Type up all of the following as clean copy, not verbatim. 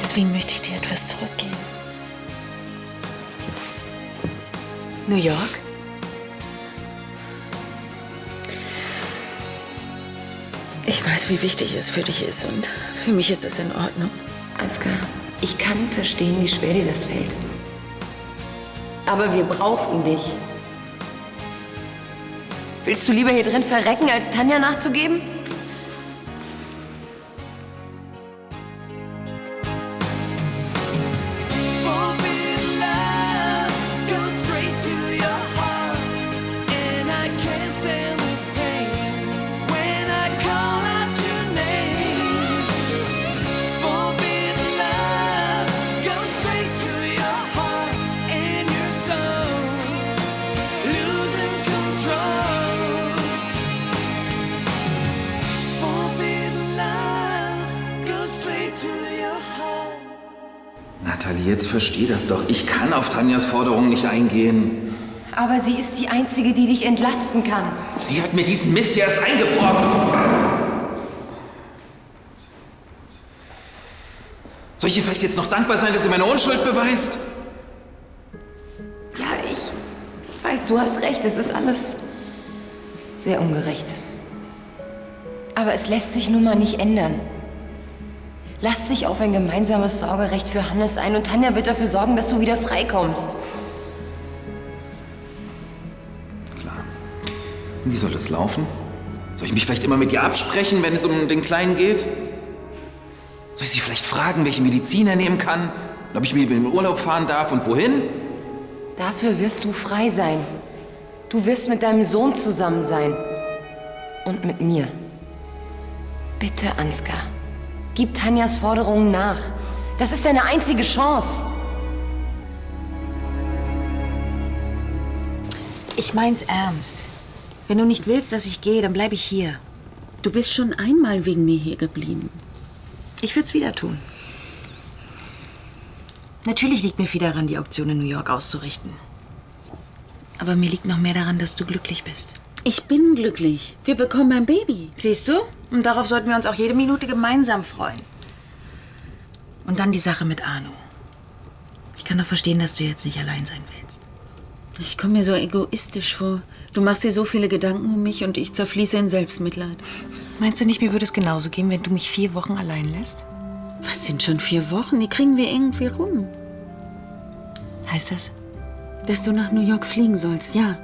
Deswegen möchte ich dir etwas zurückgeben. New York? Ich weiß, wie wichtig es für dich ist und für mich ist es in Ordnung. Ansgar, ich kann verstehen, wie schwer dir das fällt. Aber wir brauchten dich. Willst du lieber hier drin verrecken, als Tanja nachzugeben? Natalie, jetzt versteh das doch. Ich kann auf Tanjas Forderung nicht eingehen. Aber sie ist die Einzige, die dich entlasten kann. Sie hat mir diesen Mist hier erst eingebrockt. Soll ich ihr vielleicht jetzt noch dankbar sein, dass sie meine Unschuld beweist? Ja, ich weiß, du hast recht. Es ist alles sehr ungerecht. Aber es lässt sich nun mal nicht ändern. Lass dich auf ein gemeinsames Sorgerecht für Hannes ein und Tanja wird dafür sorgen, dass du wieder freikommst. Klar. Und wie soll das laufen? Soll ich mich vielleicht immer mit ihr absprechen, wenn es um den Kleinen geht? Soll ich sie vielleicht fragen, welche Medizin er nehmen kann? Und ob ich mit ihm in den Urlaub fahren darf und wohin? Dafür wirst du frei sein. Du wirst mit deinem Sohn zusammen sein. Und mit mir. Bitte, Ansgar. Gib Tanjas Forderungen nach. Das ist deine einzige Chance. Ich mein's ernst. Wenn du nicht willst, dass ich gehe, dann bleibe ich hier. Du bist schon einmal wegen mir hier geblieben. Ich würde es wieder tun. Natürlich liegt mir viel daran, die Auktion in New York auszurichten. Aber mir liegt noch mehr daran, dass du glücklich bist. Ich bin glücklich. Wir bekommen ein Baby. Siehst du? Und darauf sollten wir uns auch jede Minute gemeinsam freuen. Und dann die Sache mit Arno. Ich kann doch verstehen, dass du jetzt nicht allein sein willst. Ich komme mir so egoistisch vor. Du machst dir so viele Gedanken um mich und ich zerfließe in Selbstmitleid. Meinst du nicht, mir würde es genauso gehen, wenn du mich 4 Wochen allein lässt? Was sind schon 4 Wochen? Die kriegen wir irgendwie rum. Heißt das? Dass du nach New York fliegen sollst, ja.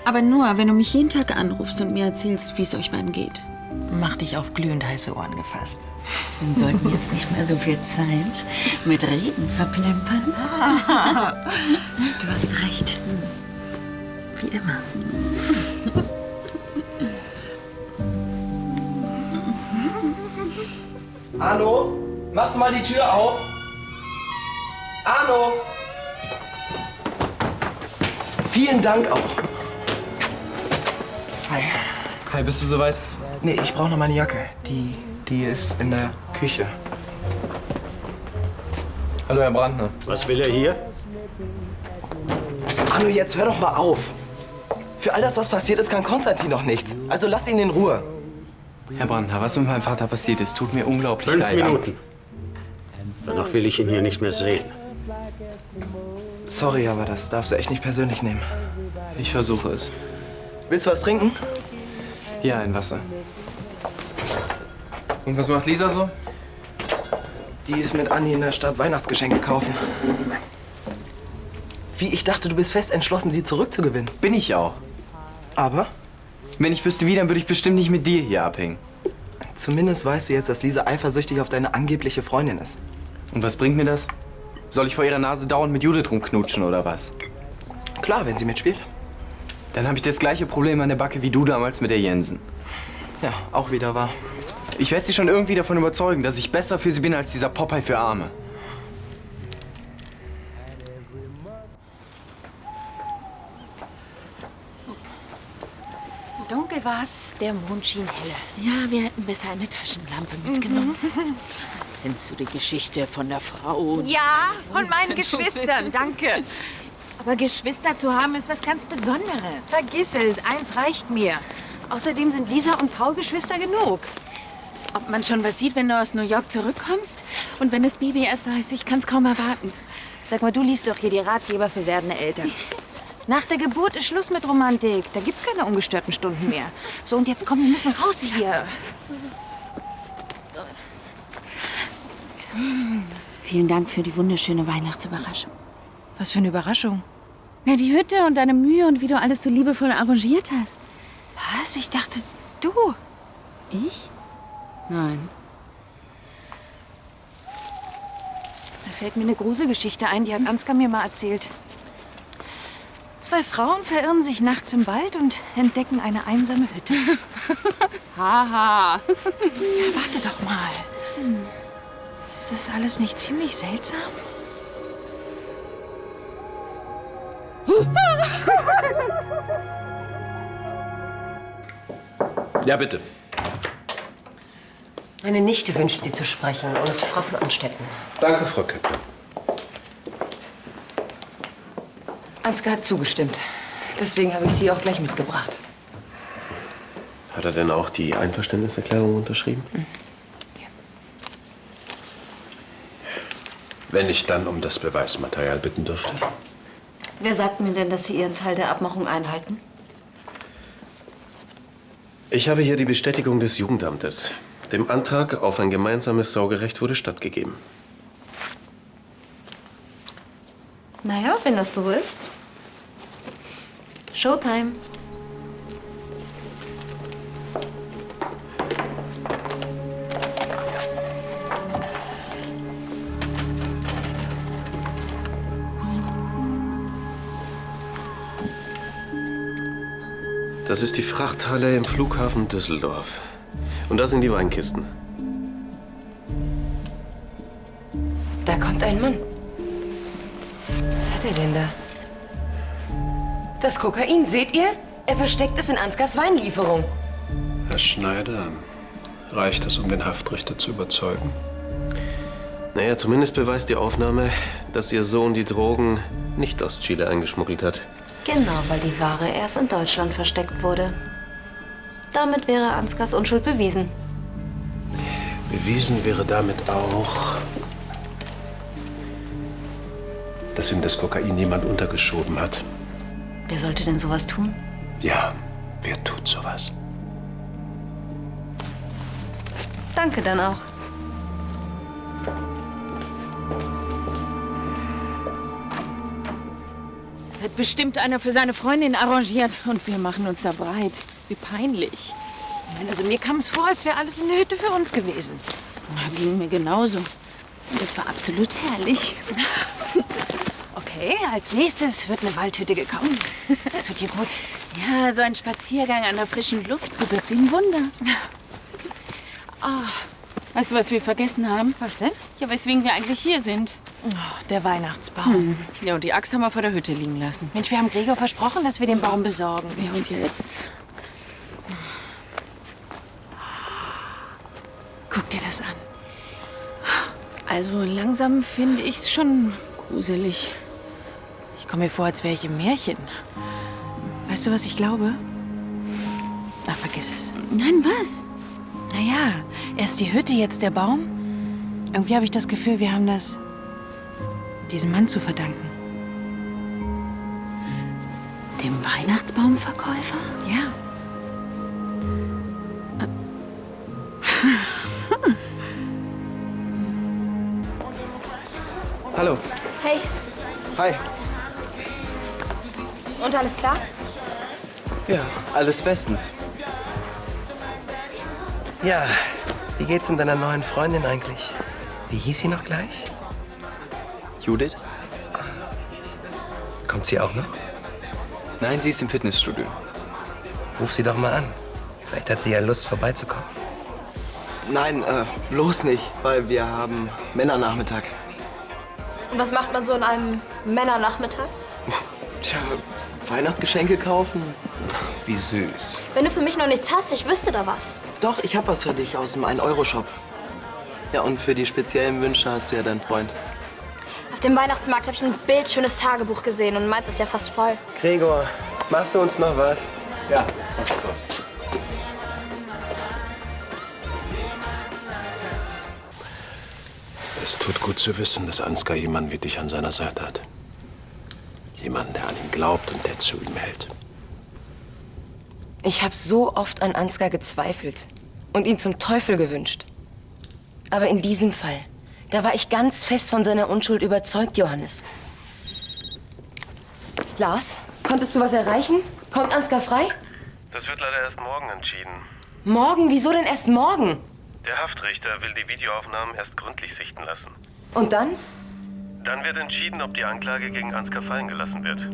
Aber nur, wenn du mich jeden Tag anrufst und mir erzählst, wie es euch beiden geht. Mach dich auf glühend heiße Ohren gefasst. Dann sollten wir jetzt nicht mehr so viel Zeit mit Reden verplempern. Du hast recht. Wie immer. Arno, machst du mal die Tür auf? Arno! Vielen Dank auch. Hi. Hi, bist du soweit? Nee, ich brauche noch meine Jacke. Die ist in der Küche. Hallo, Herr Brandner. Was will er hier? Arno, jetzt hör doch mal auf. Für all das, was passiert ist, kann Konstantin noch nichts. Also lass ihn in Ruhe. Herr Brandner, was mit meinem Vater passiert ist, tut mir unglaublich 5 leid. Minuten. Danach will ich ihn hier nicht mehr sehen. Sorry, aber das darfst du echt nicht persönlich nehmen. Ich versuche es. Willst du was trinken? Hier ein Wasser. Und was macht Lisa so? Die ist mit Anni in der Stadt Weihnachtsgeschenke kaufen. Wie, ich dachte, du bist fest entschlossen, sie zurückzugewinnen. Bin ich auch. Aber Wenn ich wüsste wie, dann würde ich bestimmt nicht mit dir hier abhängen. zumindest weißt du jetzt, dass Lisa eifersüchtig auf deine angebliche Freundin ist. Und was bringt mir das? Soll ich vor ihrer Nase dauernd mit Judith rumknutschen oder was? Klar, wenn sie mitspielt. Dann habe ich das gleiche Problem an der Backe wie du damals mit der Jensen. Ja, auch wieder wahr. Ich werde sie schon irgendwie davon überzeugen, dass ich besser für sie bin als dieser Popeye für Arme. Dunkel war's, der Mond schien helle. Ja, wir hätten besser eine Taschenlampe mitgenommen. Kennst du die Geschichte von der Frau? Ja, von meinen Geschwistern, danke. Aber Geschwister zu haben, ist was ganz Besonderes. Vergiss es, eins reicht mir. Außerdem sind Lisa und Paul Geschwister genug. Ob man schon was sieht, wenn du aus New York zurückkommst? Und wenn das Baby erst da ist, ich kann's kaum erwarten. Sag mal, du liest doch hier die Ratgeber für werdende Eltern. Nach der Geburt ist Schluss mit Romantik. Da gibt's keine ungestörten Stunden mehr. So, und jetzt komm, wir müssen raus hier. Vielen Dank für die wunderschöne Weihnachtsüberraschung. Was für eine Überraschung. Na, die Hütte und deine Mühe und wie du alles so liebevoll arrangiert hast. Was? Ich dachte, du. Ich? Nein. Da fällt mir eine Gruselgeschichte ein, die hat Ansgar mir mal erzählt. 2 Frauen verirren sich nachts im Wald und entdecken eine einsame Hütte. Haha. Ja, warte doch mal. Ist das alles nicht ziemlich seltsam? Ja, bitte. Meine Nichte wünscht Sie zu sprechen und Frau von Anstetten. Danke, Frau Köppel. Ansgar hat zugestimmt. Deswegen habe ich Sie auch gleich mitgebracht. Hat er denn auch die Einverständniserklärung unterschrieben? Ja. Wenn ich dann um das Beweismaterial bitten dürfte. Wer sagt mir denn, dass Sie Ihren Teil der Abmachung einhalten? Ich habe hier die Bestätigung des Jugendamtes. Dem Antrag auf ein gemeinsames Sorgerecht wurde stattgegeben. Naja, wenn das so ist. Showtime. Das ist die Frachthalle im Flughafen Düsseldorf. Und das sind die Weinkisten. Da kommt ein Mann. Was hat er denn da? Das Kokain, seht ihr? Er versteckt es in Ansgars Weinlieferung. Herr Schneider, reicht das, um den Haftrichter zu überzeugen? Naja, zumindest beweist die Aufnahme, dass Ihr Sohn die Drogen nicht aus Chile eingeschmuggelt hat. Genau, weil die Ware erst in Deutschland versteckt wurde. Damit wäre Ansgars Unschuld bewiesen. Bewiesen wäre damit auch, dass ihm das Kokain jemand untergeschoben hat. Wer sollte denn sowas tun? Ja, wer tut sowas? Danke dann auch. Es hat bestimmt einer für seine Freundin arrangiert. Und wir machen uns da breit. Wie peinlich. Also mir kam es vor, als wäre alles in der Hütte für uns gewesen. Na, ging mir genauso. Und das war absolut herrlich. Okay, als nächstes wird eine Waldhütte gekauft. Das tut dir gut. Ja, so ein Spaziergang an der frischen Luft bewirkt ein Wunder. Ah, weißt du, was wir vergessen haben? Was denn? Ja, weswegen wir eigentlich hier sind. Oh, der Weihnachtsbaum. Ja, und die Axt haben wir vor der Hütte liegen lassen. Mensch, wir haben Gregor versprochen, dass wir den Baum besorgen. Ja, und jetzt? Guck dir das an. Also langsam finde ich's schon gruselig. Ich komme mir vor, als wäre ich im Märchen. Weißt du, was ich glaube? Ach, vergiss es. Nein, was? Naja, erst die Hütte, jetzt der Baum. Irgendwie habe ich das Gefühl, wir haben das diesem Mann zu verdanken. Dem Weihnachtsbaumverkäufer? Ja. Hallo. Hey, Hi. und alles klar? Ja, alles bestens. Ja, wie geht's denn deiner neuen Freundin eigentlich? Wie hieß sie noch gleich? Judith? Kommt sie auch noch? Nein, sie ist im Fitnessstudio. Ruf sie doch mal an. Vielleicht hat sie ja Lust, vorbeizukommen. Nein, bloß nicht, weil wir haben Männernachmittag. Und was macht man so an einem Männernachmittag? Tja, Weihnachtsgeschenke kaufen. Wie süß. Wenn du für mich noch nichts hast, ich wüsste da was. Doch, ich hab was für dich aus dem 1-Euro-Shop. Ja, und für die speziellen Wünsche hast du ja deinen Freund. Auf dem Weihnachtsmarkt habe ich ein bildschönes Tagebuch gesehen und meins ist ja fast voll. Gregor, machst du uns noch was? Ja. Es tut gut zu wissen, dass Ansgar jemanden wie dich an seiner Seite hat. Jemanden, der an ihn glaubt und der zu ihm hält. Ich habe so oft an Ansgar gezweifelt und ihn zum Teufel gewünscht. Aber in diesem Fall, da war ich ganz fest von seiner Unschuld überzeugt, Johannes. Lars, konntest du was erreichen? Kommt Ansgar frei? Das wird leider erst morgen entschieden. Morgen? Wieso denn erst morgen? Der Haftrichter will die Videoaufnahmen erst gründlich sichten lassen. Und dann? Dann wird entschieden, ob die Anklage gegen Ansgar fallen gelassen wird.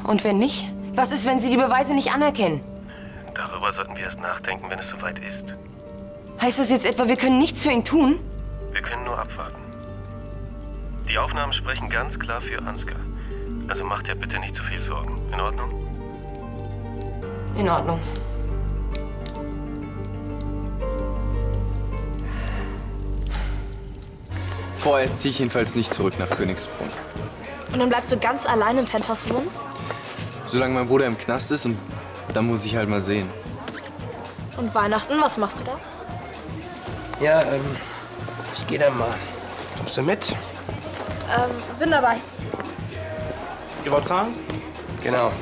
Und wenn nicht? Was ist, wenn sie die Beweise nicht anerkennen? Darüber sollten wir erst nachdenken, wenn es soweit ist. Heißt das jetzt etwa, wir können nichts für ihn tun? Wir können nur abwarten. Die Aufnahmen sprechen ganz klar für Ansgar. Also macht dir bitte nicht zu viel Sorgen. In Ordnung? In Ordnung. Vorerst ziehe ich jedenfalls nicht zurück nach Königsbrunn. Und dann bleibst du ganz allein im Penthouse wohnen? Solange mein Bruder im Knast ist und dann muss ich halt mal sehen. Und Weihnachten, was machst du da? Ja, ich gehe dann mal. Kommst du mit? Bin dabei. Ihr wollt zahlen? Genau.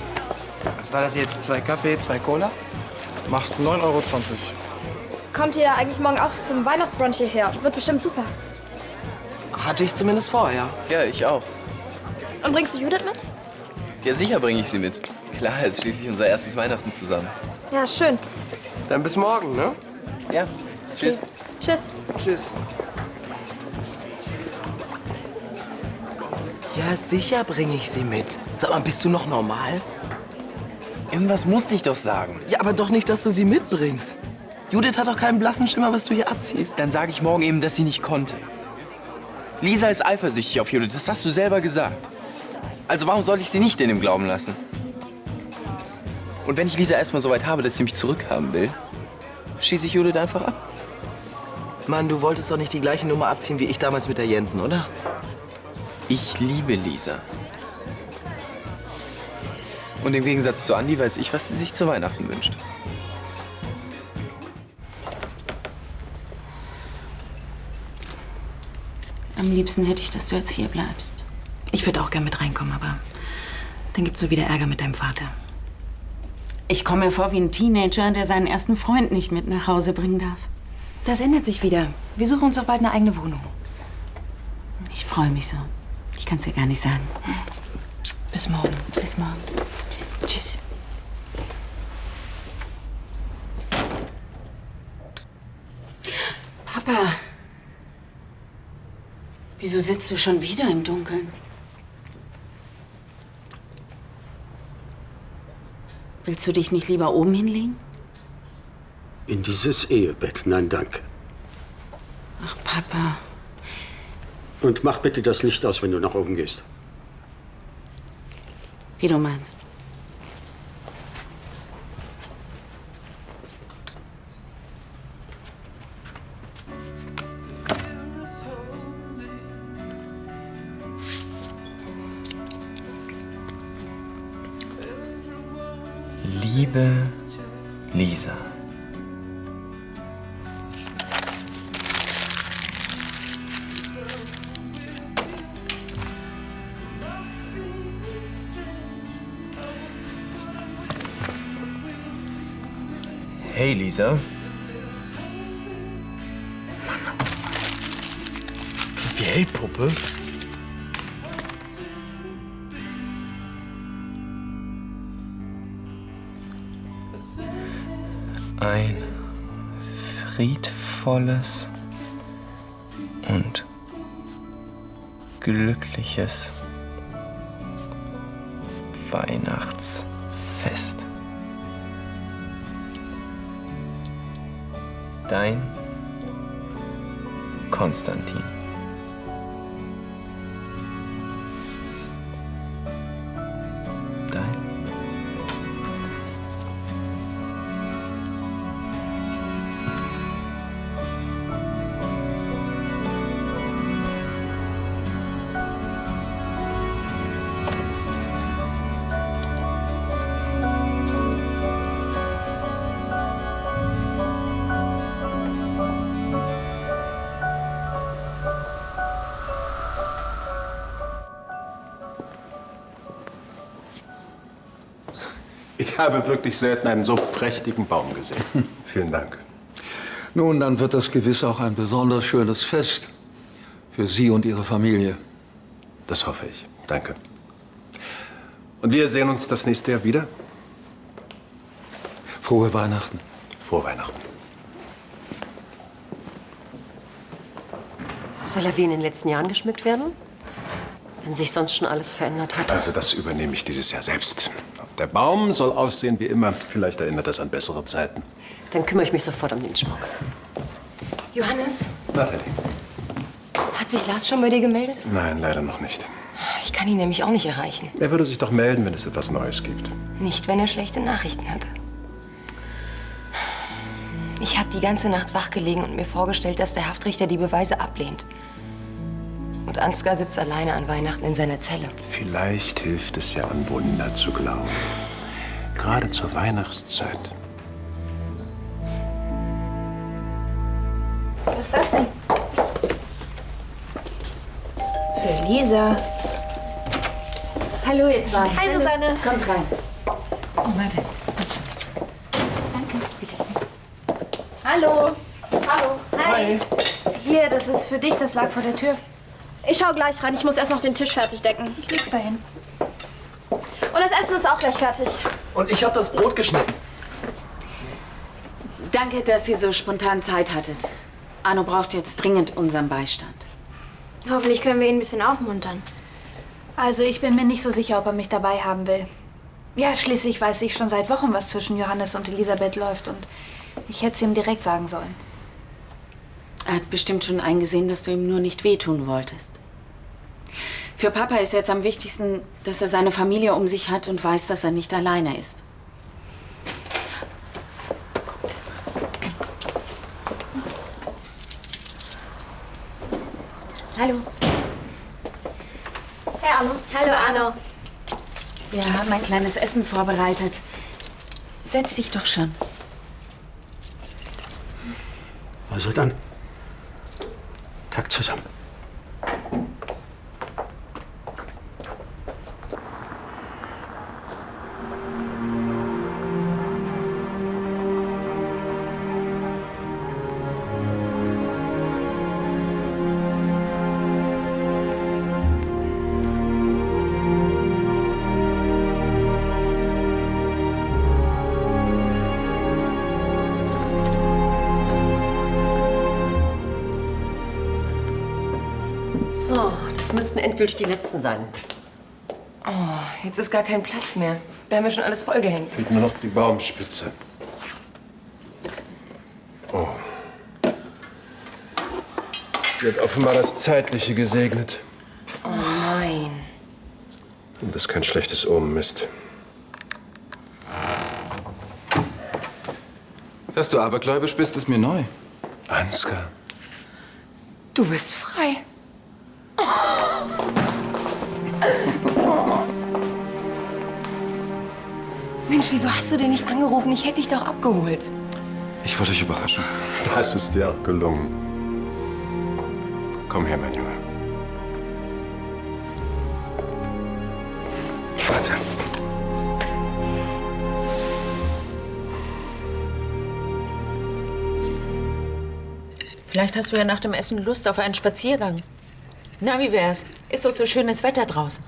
Was war das jetzt? 2 Kaffee, 2 Cola? Macht 9,20 Euro. Kommt ihr eigentlich morgen auch zum Weihnachtsbrunch hierher? Wird bestimmt super. Hatte ich zumindest vor, ja. Ja, ich auch. Und bringst du Judith mit? Ja, sicher bringe ich sie mit. Klar, es ist schließlich unser erstes Weihnachten zusammen. Ja, schön. Dann bis morgen, ne? Ja, tschüss. Tschüss. Tschüss. Ja, sicher bringe ich sie mit. Sag mal, bist du noch normal? Irgendwas musste ich doch sagen. Ja, aber doch nicht, dass du sie mitbringst. Judith hat doch keinen blassen Schimmer, was du hier abziehst. Dann sage ich morgen eben, dass sie nicht konnte. Lisa ist eifersüchtig auf Judith, das hast du selber gesagt. Also warum soll ich sie nicht in dem glauben lassen? Und wenn ich Lisa erstmal so weit habe, dass sie mich zurückhaben will, schieße ich Judith einfach ab. Mann, du wolltest doch nicht die gleiche Nummer abziehen wie ich damals mit der Jensen, oder? Ich liebe Lisa. Und im Gegensatz zu Andi weiß ich, was sie sich zu Weihnachten wünscht. Am liebsten hätte ich, dass du jetzt hier bleibst. Ich würde auch gern mit reinkommen, aber dann gibt's so wieder Ärger mit deinem Vater. Ich komme mir vor wie ein Teenager, der seinen ersten Freund nicht mit nach Hause bringen darf. Das ändert sich wieder. Wir suchen uns doch bald eine eigene Wohnung. Ich freue mich so. Ich kann es dir gar nicht sagen. Bis morgen. Bis morgen. Tschüss. Tschüss. Papa. Wieso sitzt du schon wieder im Dunkeln? Willst du dich nicht lieber oben hinlegen? In dieses Ehebett, nein, danke. Ach, Papa. Und mach bitte das Licht aus, wenn du nach oben gehst. Wie du meinst. Liebe Lisa. Hey Lisa. Das klingt wie Hey Puppe. Ein friedvolles und glückliches Weihnachtsfest. Dein Konstantin. Dein Ich habe wirklich selten einen so prächtigen Baum gesehen. Vielen Dank. Nun, dann wird das gewiss auch ein besonders schönes Fest für Sie und Ihre Familie. Das hoffe ich. Danke. Und wir sehen uns das nächste Jahr wieder? Frohe Weihnachten. Frohe Weihnachten. Soll er wie in den letzten Jahren geschmückt werden? Wenn sich sonst schon alles verändert hat. Also das übernehme ich dieses Jahr selbst. Der Baum soll aussehen wie immer. Vielleicht erinnert das an bessere Zeiten. Dann kümmere ich mich sofort um den Schmuck. Johannes, Nathalie. hat sich Lars schon bei dir gemeldet? Nein, leider noch nicht. Ich kann ihn nämlich auch nicht erreichen. Er würde sich doch melden, wenn es etwas Neues gibt. Nicht, wenn er schlechte Nachrichten hat. Ich habe die ganze Nacht wach gelegen und mir vorgestellt, dass der Haftrichter die Beweise ablehnt. Und Ansgar sitzt alleine an Weihnachten in seiner Zelle. Vielleicht hilft es ja, an Wunder zu glauben. Gerade zur Weihnachtszeit. Was ist das denn? Für Lisa. Hallo, ihr zwei. Hi, Susanne. Kommt rein. Oh, warte. Hallo. Hallo. Hi. Hier, das ist für dich, das lag vor der Tür. Ich schau gleich rein. Ich muss erst noch den Tisch fertig decken. Ich leg's da hin. Und das Essen ist auch gleich fertig. Und ich habe das Brot geschnitten. Danke, dass ihr so spontan Zeit hattet. Arno braucht jetzt dringend unseren Beistand. Hoffentlich können wir ihn ein bisschen aufmuntern. Also, ich bin mir nicht so sicher, ob er mich dabei haben will. Ja, schließlich weiß ich schon seit Wochen, was zwischen Johannes und Elisabeth läuft. Und ich hätte es ihm direkt sagen sollen. Er hat bestimmt schon eingesehen, dass du ihm nur nicht wehtun wolltest. Für Papa ist jetzt am wichtigsten, dass er seine Familie um sich hat und weiß, dass er nicht alleine ist. Hallo. Hey, Arno. Hallo, Arno. Wir haben ein kleines Essen vorbereitet. Setz dich doch schon. Also dann, Tag zusammen. So, das müssten endgültig die letzten sein. Oh, jetzt ist gar kein Platz mehr. Wir haben ja schon alles vollgehängt. Fehlt nur noch die Baumspitze. Oh. Hier hat offenbar das Zeitliche gesegnet. Oh nein. Und das kein schlechtes Omen ist. Dass du abergläubisch bist, ist mir neu. Ansgar. Du bist frei. Mensch, wieso hast du denn nicht angerufen? Ich hätte dich doch abgeholt. Ich wollte dich überraschen. Das ist dir auch gelungen. Komm her, mein Junge. Warte. Vielleicht hast du ja nach dem Essen Lust auf einen Spaziergang. Na, wie wär's? Ist doch so schönes Wetter draußen.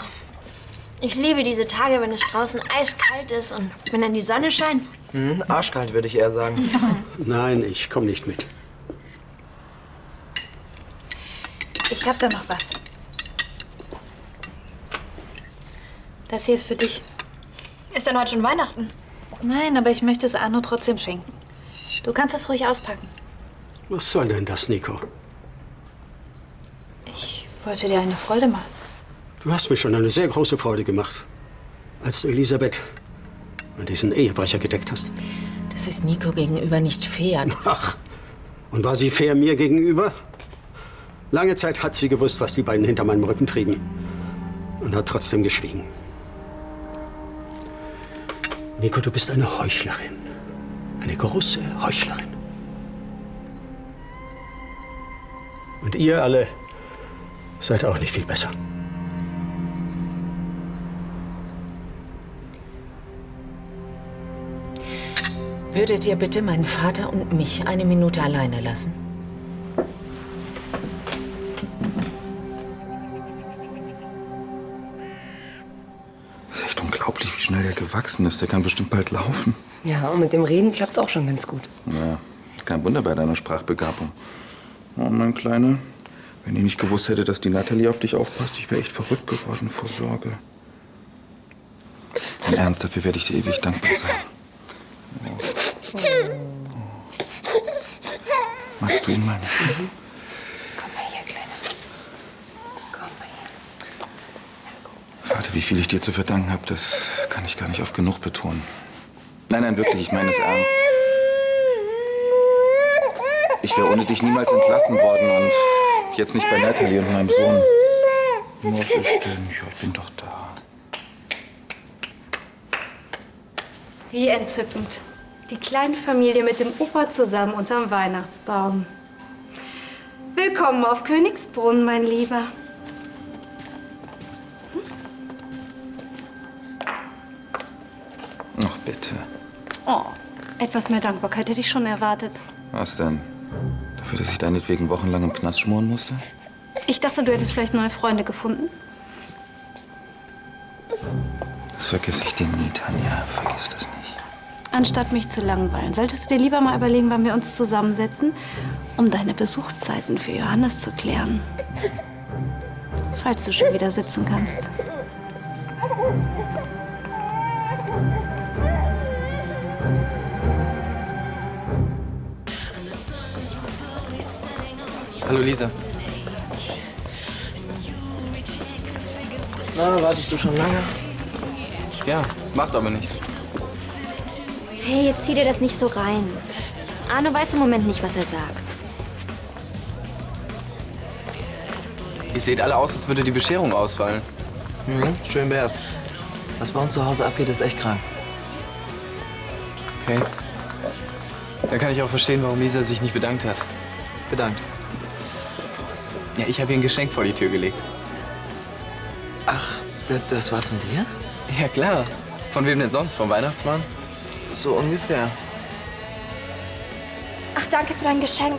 Ich liebe diese Tage, wenn es draußen eiskalt ist und wenn dann die Sonne scheint. Arschkalt, würde ich eher sagen. Nein, ich komme nicht mit. Ich hab da noch was. Das hier ist für dich. Ist denn heute schon Weihnachten? Nein, aber ich möchte es Arno trotzdem schenken. Du kannst es ruhig auspacken. Was soll denn das, Nico? Ich wollte dir eine Freude machen. Du hast mir schon eine sehr große Freude gemacht, als du Elisabeth und diesen Ehebrecher gedeckt hast. Das ist Nico gegenüber nicht fair. Ach, und war sie fair mir gegenüber? Lange Zeit hat sie gewusst, was die beiden hinter meinem Rücken trieben und hat trotzdem geschwiegen. Nico, du bist eine Heuchlerin. Eine große Heuchlerin. Und ihr alle seid auch nicht viel besser. Würdet ihr bitte meinen Vater und mich eine Minute alleine lassen? Das ist echt unglaublich, wie schnell der gewachsen ist. Der kann bestimmt bald laufen. Ja, und mit dem Reden klappt's auch schon ganz gut. Ja, kein Wunder bei deiner Sprachbegabung. Oh, mein Kleiner, wenn ich nicht gewusst hätte, dass die Natalie auf dich aufpasst, ich wäre echt verrückt geworden vor Sorge. Im Ernst, dafür werde ich dir ewig dankbar sein. Oh. Magst du ihn mal nicht? Komm mal hier, Kleiner. Komm mal hier. Vater, wie viel ich dir zu verdanken habe, das kann ich gar nicht oft genug betonen. Nein, nein, wirklich, ich meine es ernst. Ich wäre ohne dich niemals entlassen worden und jetzt nicht bei Natalie und meinem Sohn. Was ist denn? Ja, ich bin doch da. Wie entzückend. Die kleine Familie mit dem Opa zusammen unterm Weihnachtsbaum. Willkommen auf Königsbrunn, mein Lieber. Ach, bitte. Oh, etwas mehr Dankbarkeit hätte ich schon erwartet. Was denn? Dafür, dass ich deinetwegen wochenlang im Knast schmoren musste? Ich dachte, du hättest vielleicht neue Freunde gefunden. Das vergesse ich dir nie, Tanja. Vergiss das nicht. Anstatt mich zu langweilen, solltest du dir lieber mal überlegen, wann wir uns zusammensetzen, um deine Besuchszeiten für Johannes zu klären. Falls du schon wieder sitzen kannst. Hallo Lisa. Na, wartest du schon lange? Ja, macht aber nichts. Hey, jetzt zieh dir das nicht so rein. Arno weiß im Moment nicht, was er sagt. Ihr seht alle aus, als würde die Bescherung ausfallen. Mhm, schön wär's. Was bei uns zu Hause abgeht, ist echt krank. Okay. Dann kann ich auch verstehen, warum Lisa sich nicht bedankt hat. Bedankt. Ja, ich habe ihr ein Geschenk vor die Tür gelegt. Ach, das war von dir? Ja, klar. Von wem denn sonst? Vom Weihnachtsmann? So ungefähr. Ach, danke für dein Geschenk.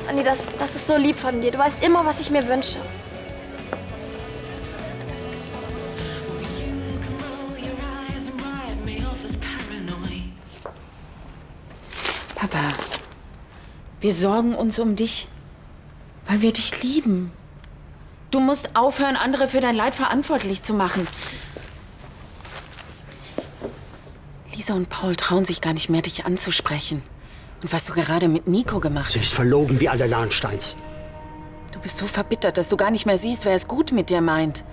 Anni, das ist so lieb von dir. Du weißt immer, was ich mir wünsche. Papa, wir sorgen uns um dich, weil wir dich lieben. Du musst aufhören, andere für dein Leid verantwortlich zu machen. Lisa und Paul trauen sich gar nicht mehr, dich anzusprechen. Und was du gerade mit Nico gemacht hast. Sie ist verlogen wie alle Lahnsteins. Du bist so verbittert, dass du gar nicht mehr siehst, wer es gut mit dir meint.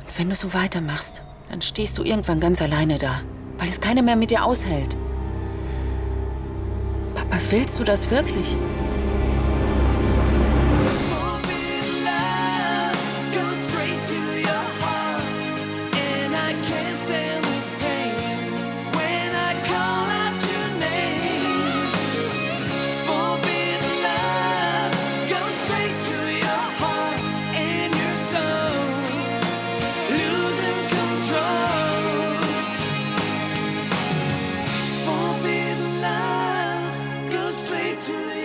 Und wenn du so weitermachst, dann stehst du irgendwann ganz alleine da, weil es keiner mehr mit dir aushält. Papa, willst du das wirklich? To